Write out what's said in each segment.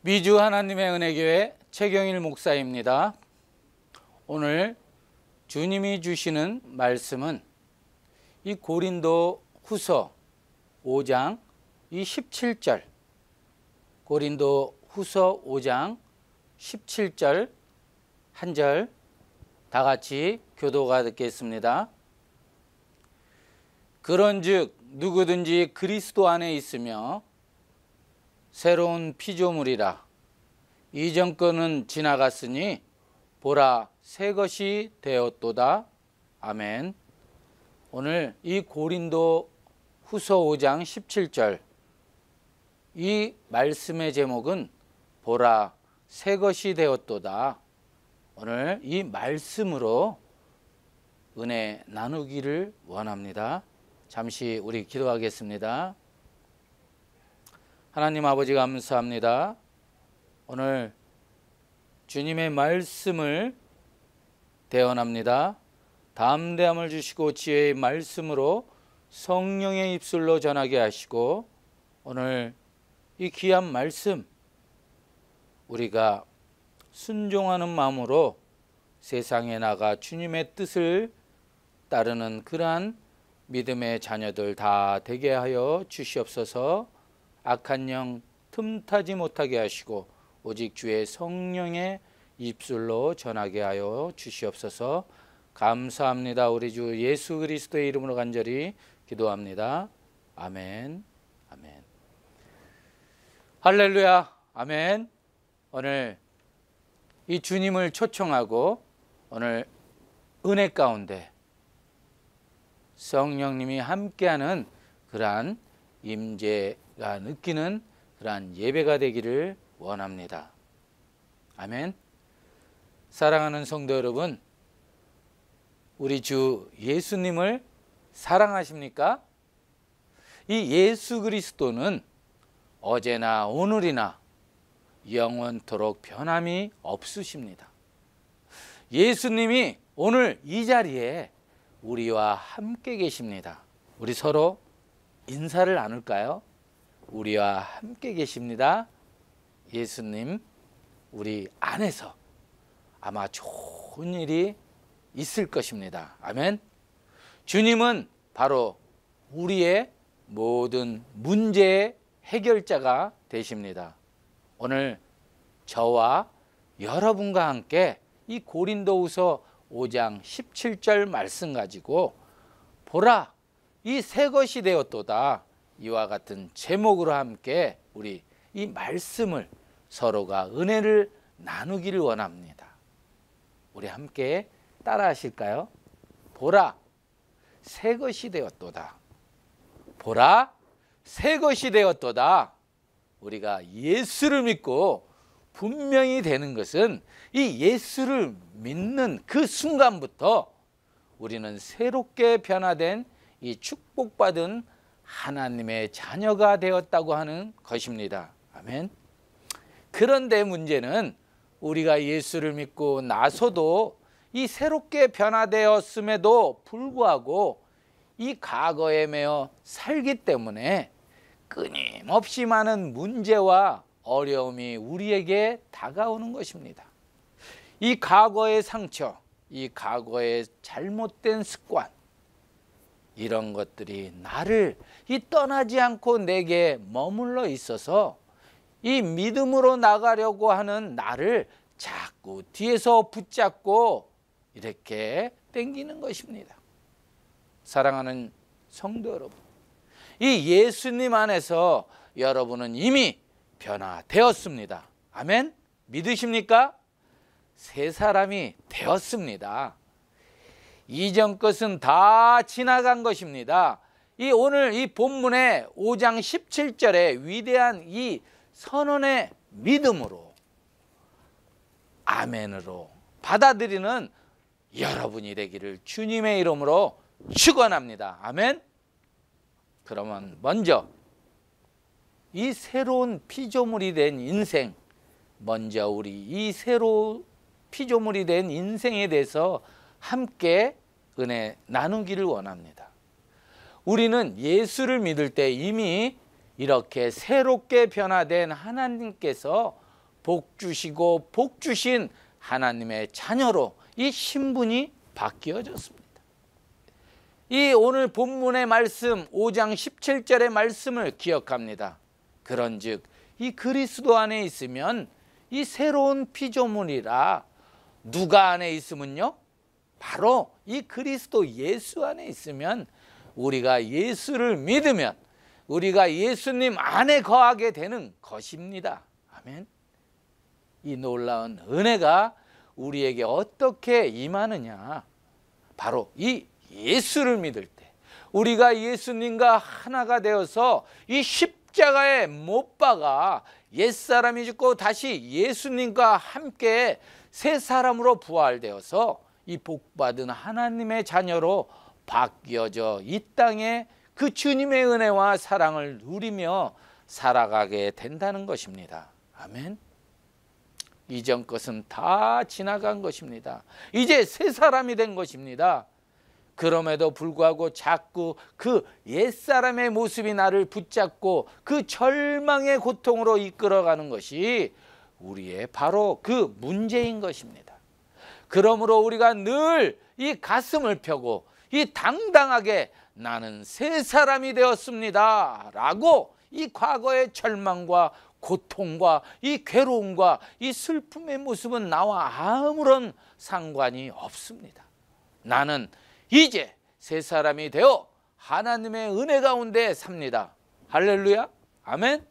미주 하나님의 은혜교회 최경일 목사입니다. 오늘 주님이 주시는 말씀은 이 고린도 후서 5장 이 17절, 고린도 후서 5장 17절 한 절 다 같이 교도가 듣겠습니다. 그런즉 누구든지 그리스도 안에 있으며 새로운 피조물이라. 이전 것은 지나갔으니 보라 새 것이 되었도다. 아멘. 오늘 이 고린도 후서 5장 17절 이 말씀의 제목은 보라 새 것이 되었도다. 오늘 이 말씀으로 은혜 나누기를 원합니다. 잠시 우리 기도하겠습니다. 하나님 아버지 감사합니다. 오늘 주님의 말씀을 대언합니다. 담대함을 주시고 지혜의 말씀으로 성령의 입술로 전하게 하시고 오늘 이 귀한 말씀 우리가 순종하는 마음으로 세상에 나가 주님의 뜻을 따르는 그러한 믿음의 자녀들 다 되게 하여 주시옵소서. 악한 영 틈타지 못하게 하시고 오직 주의 성령의 입술로 전하게 하여 주시옵소서. 감사합니다. 우리 주 예수 그리스도의 이름으로 간절히 기도합니다. 아멘. 아멘. 할렐루야. 아멘. 오늘 이 주님을 초청하고 오늘 은혜 가운데 성령님이 함께하는 그러한 임재가 느끼는 그러한 예배가 되기를 원합니다. 아멘. 사랑하는 성도 여러분, 우리 주 예수님을 사랑하십니까? 이 예수 그리스도는 어제나 오늘이나 영원토록 변함이 없으십니다. 예수님이 오늘 이 자리에 우리와 함께 계십니다. 우리 서로 인사를 나눌까요? 우리와 함께 계십니다. 예수님 우리 안에서 아마 좋은 일이 있을 것입니다. 아멘. 주님은 바로 우리의 모든 문제의 해결자가 되십니다. 오늘 저와 여러분과 함께 이 고린도후서 5장 17절 말씀 가지고 보라 이 새 것이 되었도다. 이와 같은 제목으로 함께 우리 이 말씀을 서로가 은혜를 나누기를 원합니다. 우리 함께 따라 하실까요? 보라 새 것이 되었도다. 보라 새 것이 되었도다. 우리가 예수를 믿고 분명히 되는 것은 이 예수를 믿는 그 순간부터 우리는 새롭게 변화된 이 축복받은 하나님의 자녀가 되었다고 하는 것입니다. 아멘. 그런데 문제는 우리가 예수를 믿고 나서도 이 새롭게 변화되었음에도 불구하고 이 과거에 매여 살기 때문에 끊임없이 많은 문제와 어려움이 우리에게 다가오는 것입니다. 이 과거의 상처, 이 과거의 잘못된 습관, 이런 것들이 나를 떠나지 않고 내게 머물러 있어서 이 믿음으로 나가려고 하는 나를 자꾸 뒤에서 붙잡고 이렇게 당기는 것입니다. 사랑하는 성도 여러분, 이 예수님 안에서 여러분은 이미 변화되었습니다. 아멘. 믿으십니까? 새 사람이 되었습니다. 이전 것은 다 지나간 것입니다. 오늘 이 본문의 5장 17절의 위대한 이 선언의 믿음으로 아멘으로 받아들이는 여러분이 되기를 주님의 이름으로 축원합니다. 아멘. 그러면 먼저 이 새로운 피조물이 된 인생, 먼저 우리 이 새로운 피조물이 된 인생에 대해서 함께 은혜 나누기를 원합니다. 우리는 예수를 믿을 때 이미 이렇게 새롭게 변화된 하나님께서 복 주시고 복 주신 하나님의 자녀로 이 신분이 바뀌어졌습니다. 이 오늘 본문의 말씀 5장 17절의 말씀을 기억합니다. 그런즉 이 그리스도 안에 있으면 이 새로운 피조물이라. 누가 안에 있으면요? 바로 이 그리스도 예수 안에 있으면, 우리가 예수를 믿으면 우리가 예수님 안에 거하게 되는 것입니다. 아멘. 이 놀라운 은혜가 우리에게 어떻게 임하느냐? 바로 이 예수를 믿을 때, 우리가 예수님과 하나가 되어서 이 십자가에 못 박아 옛사람이 죽고 다시 예수님과 함께 새 사람으로 부활되어서 이 복받은 하나님의 자녀로 바뀌어져 이 땅에 그 주님의 은혜와 사랑을 누리며 살아가게 된다는 것입니다. 아멘. 이전 것은 다 지나간 것입니다. 이제 새 사람이 된 것입니다. 그럼에도 불구하고 자꾸 그 옛사람의 모습이 나를 붙잡고 그 절망의 고통으로 이끌어가는 것이 우리의 바로 그 문제인 것입니다. 그러므로 우리가 늘 이 가슴을 펴고 이 당당하게 나는 새 사람이 되었습니다 라고 이 과거의 절망과 고통과 이 괴로움과 이 슬픔의 모습은 나와 아무런 상관이 없습니다. 나는 이제 새 사람이 되어 하나님의 은혜 가운데 삽니다. 할렐루야. 아멘.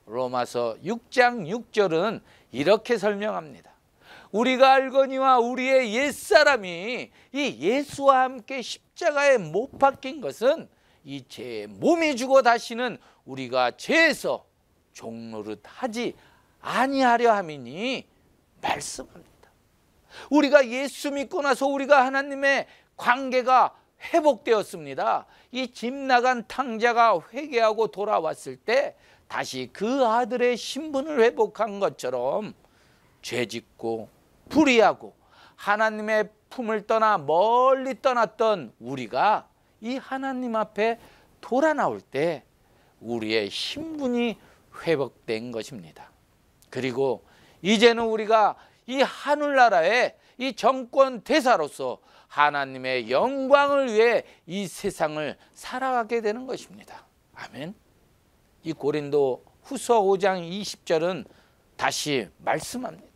로마서 6장 6절은 이렇게 설명합니다. 우리가 알거니와 우리의 옛사람이 이 예수와 함께 십자가에 못 박힌 것은 이 죄의 몸이 죽어 다시는 우리가 죄에서 종노릇 하지 아니하려 함이니 말씀합니다. 우리가 예수 믿고 나서 우리가 하나님의 관계가 회복되었습니다. 이 집 나간 탕자가 회개하고 돌아왔을 때 다시 그 아들의 신분을 회복한 것처럼 죄짓고 불의하고 하나님의 품을 떠나 멀리 떠났던 우리가 이 하나님 앞에 돌아 나올 때 우리의 신분이 회복된 것입니다. 그리고 이제는 우리가 이 하늘나라의 이 정권 대사로서 하나님의 영광을 위해 이 세상을 살아가게 되는 것입니다. 아멘. 이 고린도 후서 5장 20절은 다시 말씀합니다.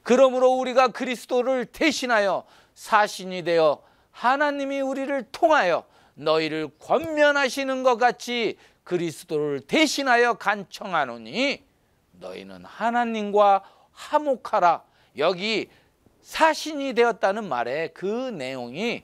그러므로 우리가 그리스도를 대신하여 사신이 되어 하나님이 우리를 통하여 너희를 권면하시는 것 같이 그리스도를 대신하여 간청하노니 너희는 하나님과 화목하라. 여기 사신이 되었다는 말의 그 내용이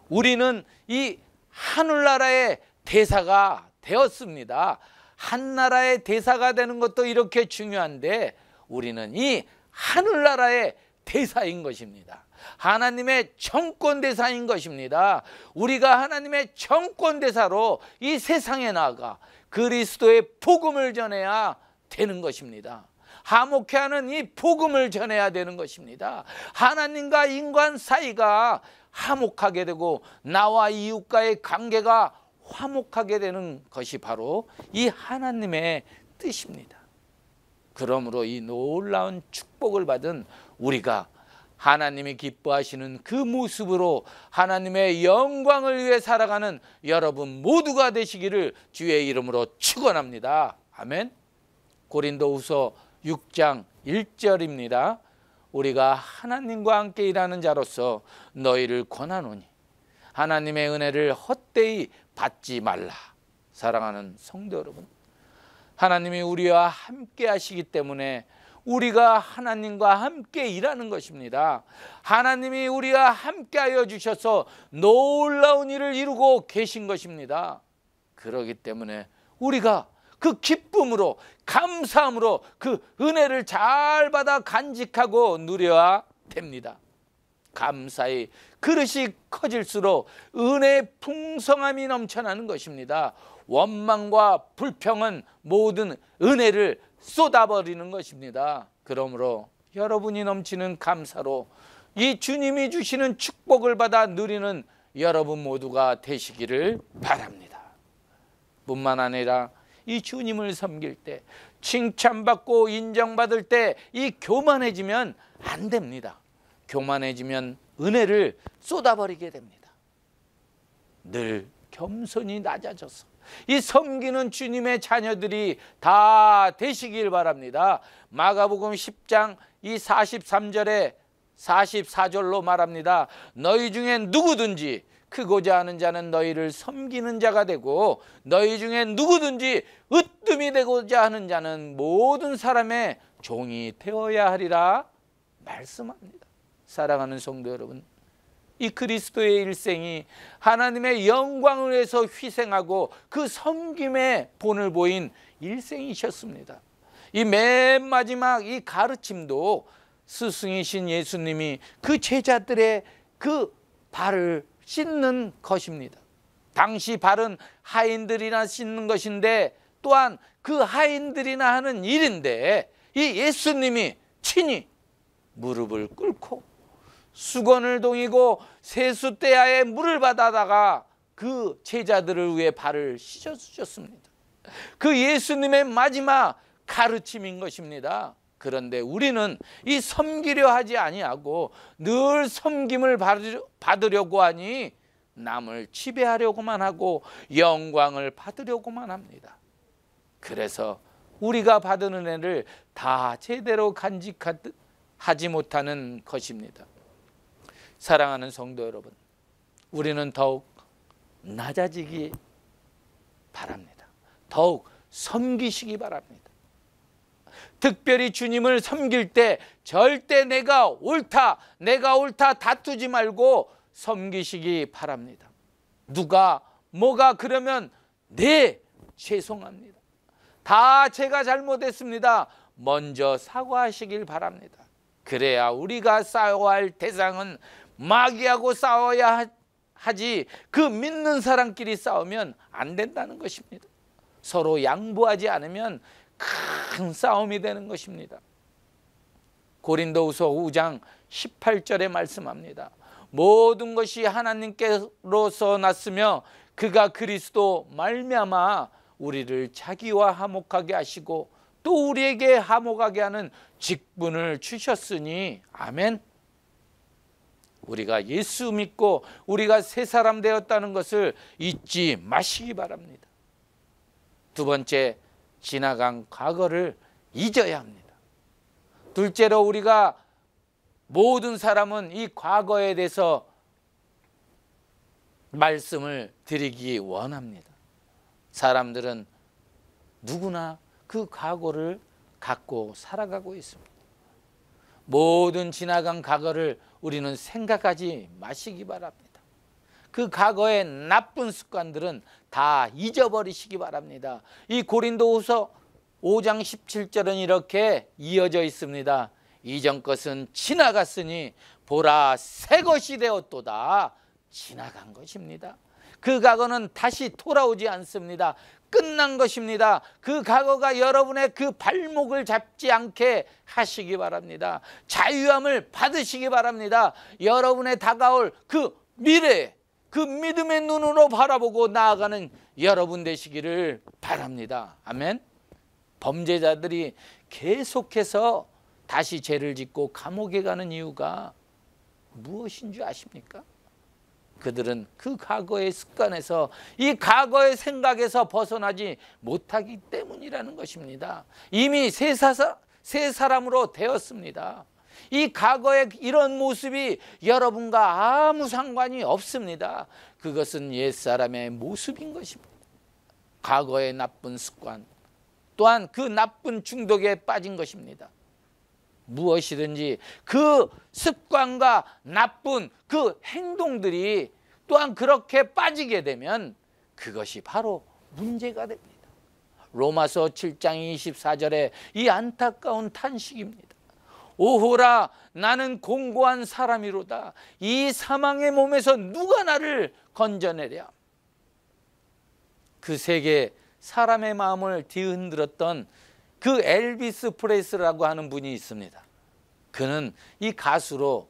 우리는 이 하늘나라의 대사가 되었습니다. 한 나라의 대사가 되는 것도 이렇게 중요한데 우리는 이 하늘나라의 대사인 것입니다. 하나님의 정권대사인 것입니다. 우리가 하나님의 정권대사로 이 세상에 나아가 그리스도의 복음을 전해야 되는 것입니다. 화목해하는 이 복음을 전해야 되는 것입니다. 하나님과 인간 사이가 화목하게 되고 나와 이웃과의 관계가 화목하게 되는 것이 바로 이 하나님의 뜻입니다. 그러므로 이 놀라운 축복을 받은 우리가 하나님이 기뻐하시는 그 모습으로 하나님의 영광을 위해 살아가는 여러분 모두가 되시기를 주의 이름으로 축원합니다. 아멘. 고린도후서 6장 1절입니다. 우리가 하나님과 함께 일하는 자로서 너희를 권하노니 하나님의 은혜를 헛되이 받지 말라. 사랑하는 성도 여러분, 하나님이 우리와 함께 하시기 때문에 우리가 하나님과 함께 일하는 것입니다. 하나님이 우리와 함께 하여 주셔서 놀라운 일을 이루고 계신 것입니다. 그렇기 때문에 우리가 그 기쁨으로 감사함으로 그 은혜를 잘 받아 간직하고 누려야 됩니다. 감사히 그릇이 커질수록 은혜의 풍성함이 넘쳐나는 것입니다. 원망과 불평은 모든 은혜를 쏟아버리는 것입니다. 그러므로 여러분이 넘치는 감사로 이 주님이 주시는 축복을 받아 누리는 여러분 모두가 되시기를 바랍니다. 뿐만 아니라 이 주님을 섬길 때, 칭찬받고 인정받을 때 이 교만해지면 안 됩니다. 교만해지면 은혜를 쏟아버리게 됩니다. 늘 겸손히 낮아져서 이 섬기는 주님의 자녀들이 다 되시길 바랍니다. 마가복음 10장 이 43절에 44절로 말합니다. 너희 중에 누구든지 크고자 하는 자는 너희를 섬기는 자가 되고, 너희 중에 누구든지 으뜸이 되고자 하는 자는 모든 사람의 종이 되어야 하리라 말씀합니다. 사랑하는 성도 여러분, 이 그리스도의 일생이 하나님의 영광을 위해서 희생하고 그 섬김의 본을 보인 일생이셨습니다. 이 맨 마지막 이 가르침도 스승이신 예수님이 그 제자들의 그 발을 씻는 것입니다. 당시 발은 하인들이나 씻는 것인데, 또한 그 하인들이나 하는 일인데, 이 예수님이 친히 무릎을 꿇고 수건을 동이고 세숫대야에 물을 받아다가 그 제자들을 위해 발을 씻어주셨습니다. 그 예수님의 마지막 가르침인 것입니다. 그런데 우리는 이 섬기려 하지 아니하고 늘 섬김을 받으려고 하니 남을 지배하려고만 하고 영광을 받으려고만 합니다. 그래서 우리가 받은 은혜를 다 제대로 간직하지 못하는 것입니다. 사랑하는 성도 여러분, 우리는 더욱 낮아지기 바랍니다. 더욱 섬기시기 바랍니다. 특별히 주님을 섬길 때 절대 내가 옳다 다투지 말고 섬기시기 바랍니다. 누가 뭐가 그러면 네, 죄송합니다. 다 제가 잘못했습니다. 먼저 사과하시길 바랍니다. 그래야 우리가 싸워야 할 대상은 마귀하고 싸워야 하지, 그 믿는 사람끼리 싸우면 안 된다는 것입니다. 서로 양보하지 않으면 큰 싸움이 되는 것입니다. 고린도후서 5장 18절에 말씀합니다. 모든 것이 하나님께로서 났으며 그가 그리스도 말미암아 우리를 자기와 화목하게 하시고 또 우리에게 화목하게 하는 직분을 주셨으니 아멘. 우리가 예수 믿고 우리가 새 사람 되었다는 것을 잊지 마시기 바랍니다. 두 번째, 지나간 과거를 잊어야 합니다. 둘째로, 우리가 모든 사람은 이 과거에 대해서 말씀을 드리기 원합니다. 사람들은 누구나 그 과거를 갖고 살아가고 있습니다. 모든 지나간 과거를 우리는 생각하지 마시기 바랍니다. 그 과거의 나쁜 습관들은 다 잊어버리시기 바랍니다. 이 고린도후서 5장 17절은 이렇게 이어져 있습니다. 이전 것은 지나갔으니 보라 새 것이 되었도다. 지나간 것입니다. 그 과거는 다시 돌아오지 않습니다. 끝난 것입니다. 그 과거가 여러분의 그 발목을 잡지 않게 하시기 바랍니다. 자유함을 받으시기 바랍니다. 여러분의 다가올 그 미래, 그 믿음의 눈으로 바라보고 나아가는 여러분 되시기를 바랍니다. 아멘. 범죄자들이 계속해서 다시 죄를 짓고 감옥에 가는 이유가 무엇인 줄 아십니까? 그들은 그 과거의 습관에서, 이 과거의 생각에서 벗어나지 못하기 때문이라는 것입니다. 이미 새 사람으로 되었습니다. 이 과거의 이런 모습이 여러분과 아무 상관이 없습니다. 그것은 옛사람의 모습인 것입니다. 과거의 나쁜 습관, 또한 그 나쁜 중독에 빠진 것입니다. 무엇이든지 그 습관과 나쁜 그 행동들이 또한 그렇게 빠지게 되면 그것이 바로 문제가 됩니다. 로마서 7장 24절에 이 안타까운 탄식입니다. 오호라, 나는 공고한 사람이로다. 이 사망의 몸에서 누가 나를 건져내랴. 그 세계 사람의 마음을 뒤흔들었던 그 엘비스 프레슬리라고 하는 분이 있습니다. 그는 이 가수로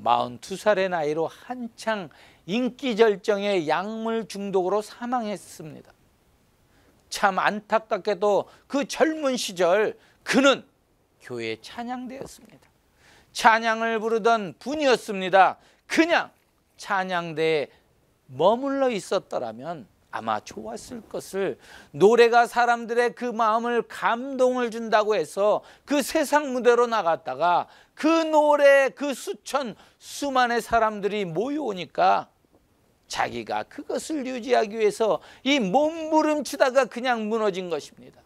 42살의 나이로 한창 인기 절정의 약물 중독으로 사망했습니다. 참 안타깝게도 그 젊은 시절 그는 교회 찬양대였습니다. 찬양을 부르던 분이었습니다. 그냥 찬양대에 머물러 있었더라면 아마 좋았을 것을, 노래가 사람들의 그 마음을 감동을 준다고 해서 그 세상 무대로 나갔다가 그 노래, 그 수많은 사람들이 모여오니까 자기가 그것을 유지하기 위해서 이 몸부림치다가 그냥 무너진 것입니다.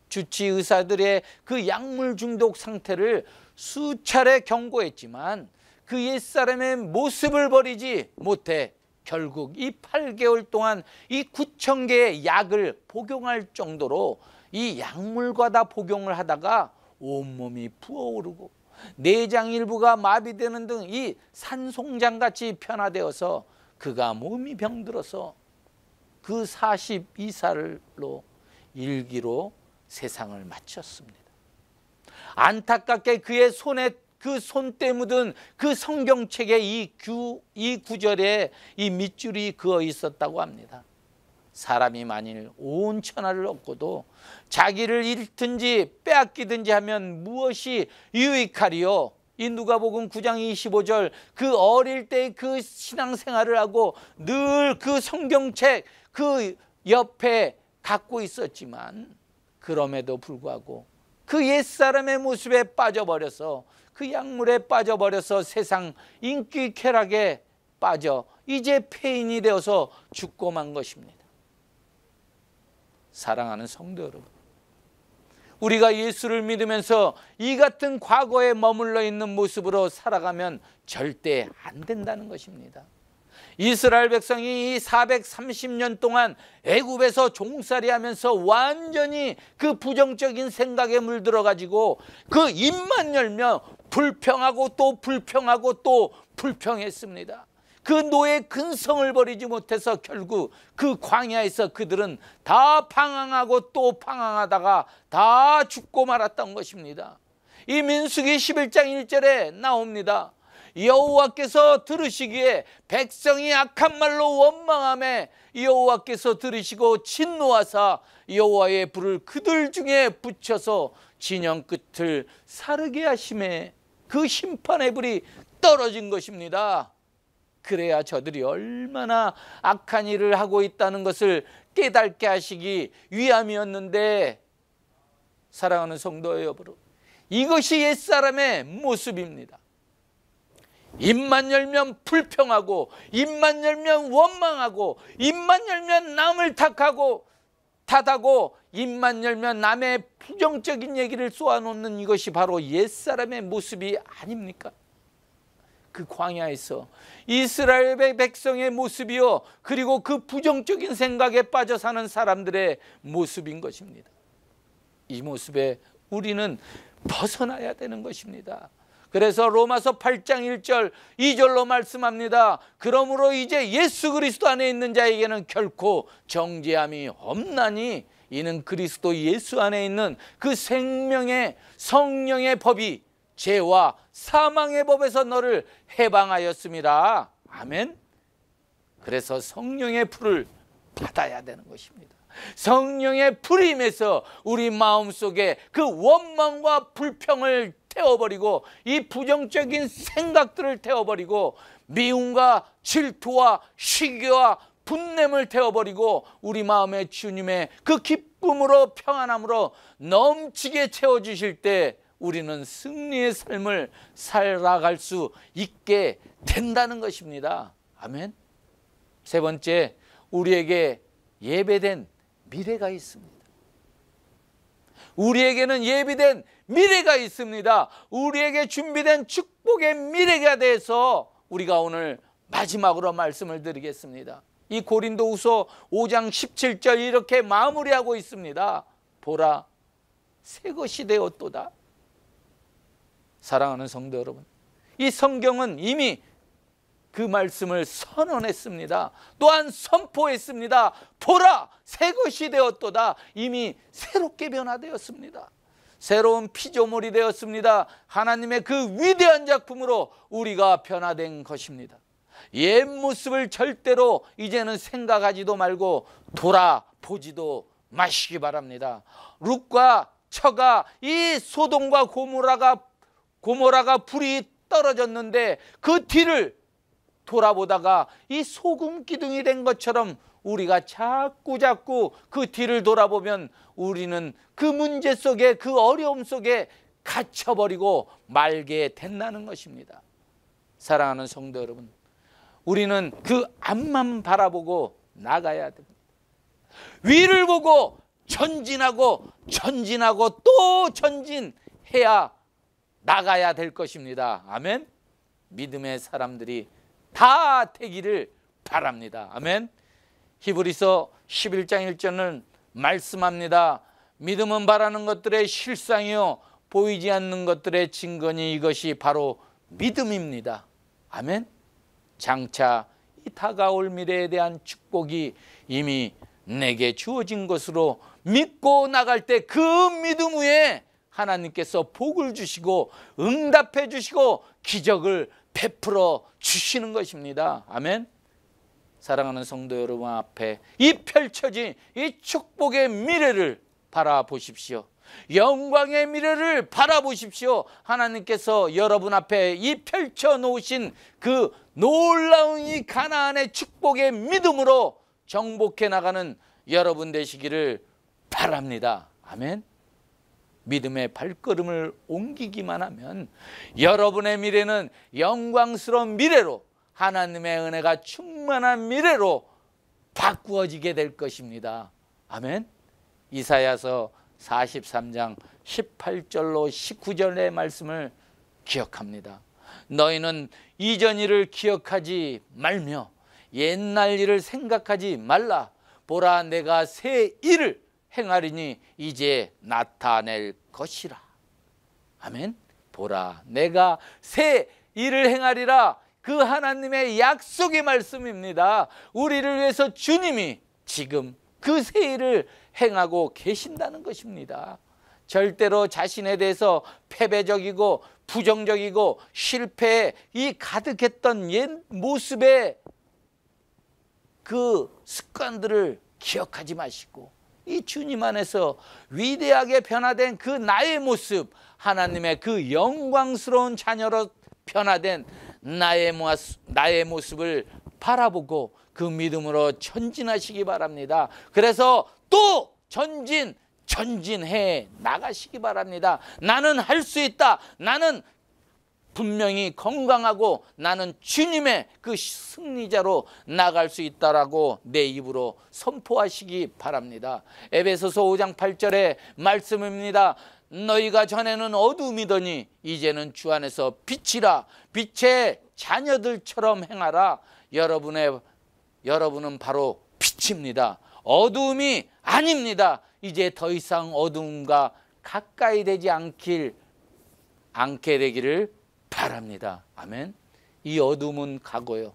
주치 의사들의 그 약물 중독 상태를 수차례 경고했지만 그 옛사람의 모습을 버리지 못해 결국 이 8개월 동안 이 9,000개의 약을 복용할 정도로 이 약물과 다 복용을 하다가 온몸이 부어오르고 내장 일부가 마비되는 등 이 산송장같이 변화되어서 그가 몸이 병들어서 그 42살로 일기로 세상을 마쳤습니다. 안타깝게 그의 손에 그 손때 묻은 그 성경책에 이 구절에 이 밑줄이 그어 있었다고 합니다. 사람이 만일 온 천하를 얻고도 자기를 잃든지 빼앗기든지 하면 무엇이 유익하리요? 이 누가복음 9장 25절, 그 어릴 때의 그 신앙생활을 하고 늘 그 성경책 그 옆에 갖고 있었지만 그럼에도 불구하고 그 옛사람의 모습에 빠져버려서, 그 약물에 빠져버려서 세상 인기 쾌락에 빠져 이제 폐인이 되어서 죽고 만 것입니다. 사랑하는 성도 여러분, 우리가 예수를 믿으면서 이 같은 과거에 머물러 있는 모습으로 살아가면 절대 안 된다는 것입니다. 이스라엘 백성이 이 430년 동안 애굽에서 종살이하면서 완전히 그 부정적인 생각에 물들어 가지고 그 입만 열면 불평하고 또 불평하고 또 불평했습니다. 그 노예 근성을 버리지 못해서 결국 그 광야에서 그들은 다 방황하고 또 방황하다가 다 죽고 말았던 것입니다. 이 민수기 11장 1절에 나옵니다. 여호와께서 들으시기에 백성이 악한 말로 원망하매 여호와께서 들으시고 진노하사 여호와의 불을 그들 중에 붙여서 진영 끝을 사르게 하심에 그 심판의 불이 떨어진 것입니다. 그래야 저들이 얼마나 악한 일을 하고 있다는 것을 깨닫게 하시기 위함이었는데, 사랑하는 성도 여러분, 이것이 옛사람의 모습입니다. 입만 열면 불평하고, 입만 열면 원망하고, 입만 열면 남을 탓하고, 입만 열면 남의 부정적인 얘기를 쏘아놓는 이것이 바로 옛사람의 모습이 아닙니까? 그 광야에서 이스라엘 백성의 모습이요, 그리고 그 부정적인 생각에 빠져 사는 사람들의 모습인 것입니다. 이 모습에 우리는 벗어나야 되는 것입니다. 그래서 로마서 8장 1절 2절로 말씀합니다. 그러므로 이제 예수 그리스도 안에 있는 자에게는 결코 정죄함이 없나니 이는 그리스도 예수 안에 있는 그 생명의 성령의 법이 죄와 사망의 법에서 너를 해방하였습니다. 아멘. 그래서 성령의 불을 받아야 되는 것입니다. 성령의 불이 임해서 우리 마음속에 그 원망과 불평을 태워버리고, 이 부정적인 생각들을 태워버리고, 미움과 질투와 시기와 분냄을 태워버리고 우리 마음에 주님의 그 기쁨으로 평안함으로 넘치게 채워주실 때 우리는 승리의 삶을 살아갈 수 있게 된다는 것입니다. 아멘. 세 번째, 우리에게 예배된 미래가 있습니다. 우리에게는 예비된 미래가 있습니다. 우리에게 준비된 축복의 미래가 대해서 우리가 오늘 마지막으로 말씀을 드리겠습니다. 이 고린도후서 5장 17절 이렇게 마무리하고 있습니다. 보라, 새 것이 되었도다. 사랑하는 성도 여러분, 이 성경은 이미 그 말씀을 선언했습니다. 또한 선포했습니다. 보라, 새 것이 되었도다. 이미 새롭게 변화되었습니다. 새로운 피조물이 되었습니다. 하나님의 그 위대한 작품으로 우리가 변화된 것입니다. 옛 모습을 절대로 이제는 생각하지도 말고 돌아보지도 마시기 바랍니다. 룻과 처가 이 소돔과 고모라가 불이 떨어졌는데 그 뒤를 돌아보다가 이 소금 기둥이 된 것처럼 우리가 자꾸 그 뒤를 돌아보면 우리는 그 문제 속에, 그 어려움 속에 갇혀버리고 말게 된다는 것입니다. 사랑하는 성도 여러분, 우리는 그 앞만 바라보고 나가야 됩니다. 위를 보고 전진하고 또 전진해야 나가야 될 것입니다. 아멘. 믿음의 사람들이 다 되기를 바랍니다. 아멘. 히브리서 11장 1절은 말씀합니다. 믿음은 바라는 것들의 실상이요 보이지 않는 것들의 증거니 이것이 바로 믿음입니다. 아멘. 장차 이 다가올 미래에 대한 축복이 이미 내게 주어진 것으로 믿고 나갈 때 그 믿음 위에 하나님께서 복을 주시고 응답해 주시고 기적을 베풀어 주시는 것입니다. 아멘. 사랑하는 성도 여러분 앞에 이 펼쳐진 이 축복의 미래를 바라보십시오. 영광의 미래를 바라보십시오. 하나님께서 여러분 앞에 이 펼쳐 놓으신 그 놀라운 이 가나안의 축복의 믿음으로 정복해 나가는 여러분 되시기를 바랍니다. 아멘. 믿음의 발걸음을 옮기기만 하면 여러분의 미래는 영광스러운 미래로, 하나님의 은혜가 충만한 미래로 바꾸어지게 될 것입니다. 아멘. 이사야서 43장 18절로 19절의 말씀을 기억합니다. 너희는 이전 일을 기억하지 말며 옛날 일을 생각하지 말라. 보라, 내가 새 일을 행하리니 이제 나타낼 것이라. 아멘. 보라, 내가 새 일을 행하리라. 그 하나님의 약속의 말씀입니다. 우리를 위해서 주님이 지금 그 새 일을 행하고 계신다는 것입니다. 절대로 자신에 대해서 패배적이고 부정적이고 실패에 이 가득했던 옛 모습의 그 습관들을 기억하지 마시고 이 주님 안에서 위대하게 변화된 그 나의 모습, 하나님의 그 영광스러운 자녀로 변화된 나의 모습을 바라보고 그 믿음으로 전진하시기 바랍니다. 그래서 또 전진해 나가시기 바랍니다. 나는 할 수 있다. 나는 분명히 건강하고 나는 주님의 그 승리자로 나갈 수 있다라고 내 입으로 선포하시기 바랍니다. 에베소서 5장 8절의 말씀입니다. 너희가 전에는 어둠이더니 이제는 주 안에서 빛이라. 빛의 자녀들처럼 행하라. 여러분은 바로 빛입니다. 어둠이 아닙니다. 이제 더 이상 어둠과 가까이 되지 않게 되기를 바랍니다. 아멘. 이 어둠은 과거요.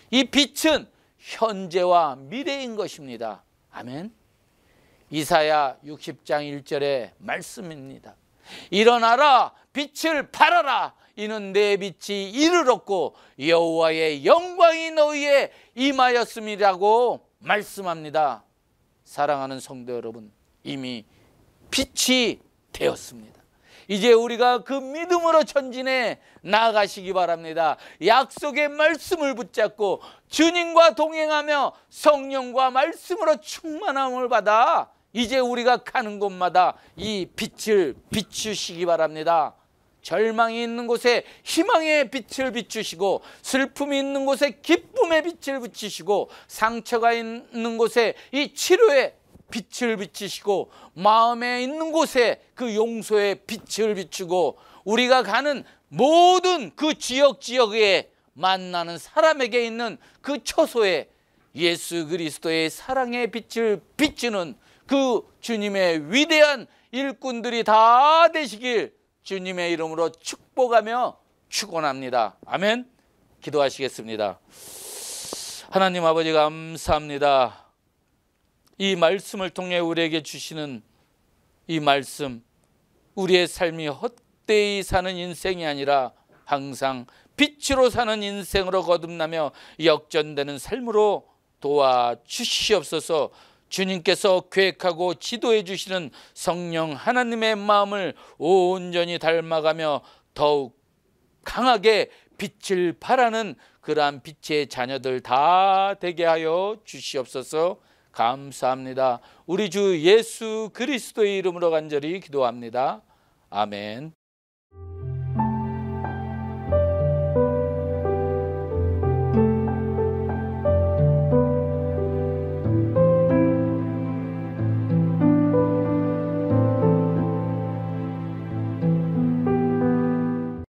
이 빛은 현재와 미래인 것입니다. 아멘. 이사야 60장 1절의 말씀입니다. 일어나라, 빛을 발하라. 이는 내 빛이 이르렀고 여호와의 영광이 너희에 임하였음이라고 말씀합니다. 사랑하는 성도 여러분, 이미 빛이 되었습니다. 이제 우리가 그 믿음으로 전진해 나아가시기 바랍니다. 약속의 말씀을 붙잡고 주님과 동행하며 성령과 말씀으로 충만함을 받아 이제 우리가 가는 곳마다 이 빛을 비추시기 바랍니다. 절망이 있는 곳에 희망의 빛을 비추시고 슬픔이 있는 곳에 기쁨의 빛을 비추시고 상처가 있는 곳에 이 치료의 빛을 비추시고 마음에 있는 곳에 그 용서의 빛을 비추고 우리가 가는 모든 그 지역에 만나는 사람에게 있는 그 처소에 예수 그리스도의 사랑의 빛을 비추는 그 주님의 위대한 일꾼들이 다 되시길 주님의 이름으로 축복하며 축원합니다. 아멘. 기도하시겠습니다. 하나님 아버지 감사합니다. 이 말씀을 통해 우리에게 주시는 이 말씀, 우리의 삶이 헛되이 사는 인생이 아니라 항상 빛으로 사는 인생으로 거듭나며 역전되는 삶으로 도와주시옵소서. 주님께서 계획하고 지도해 주시는 성령 하나님의 마음을 온전히 닮아가며 더욱 강하게 빛을 발하는 그러한 빛의 자녀들 다 되게 하여 주시옵소서. 감사합니다. 우리 주 예수 그리스도의 이름으로 간절히 기도합니다. 아멘.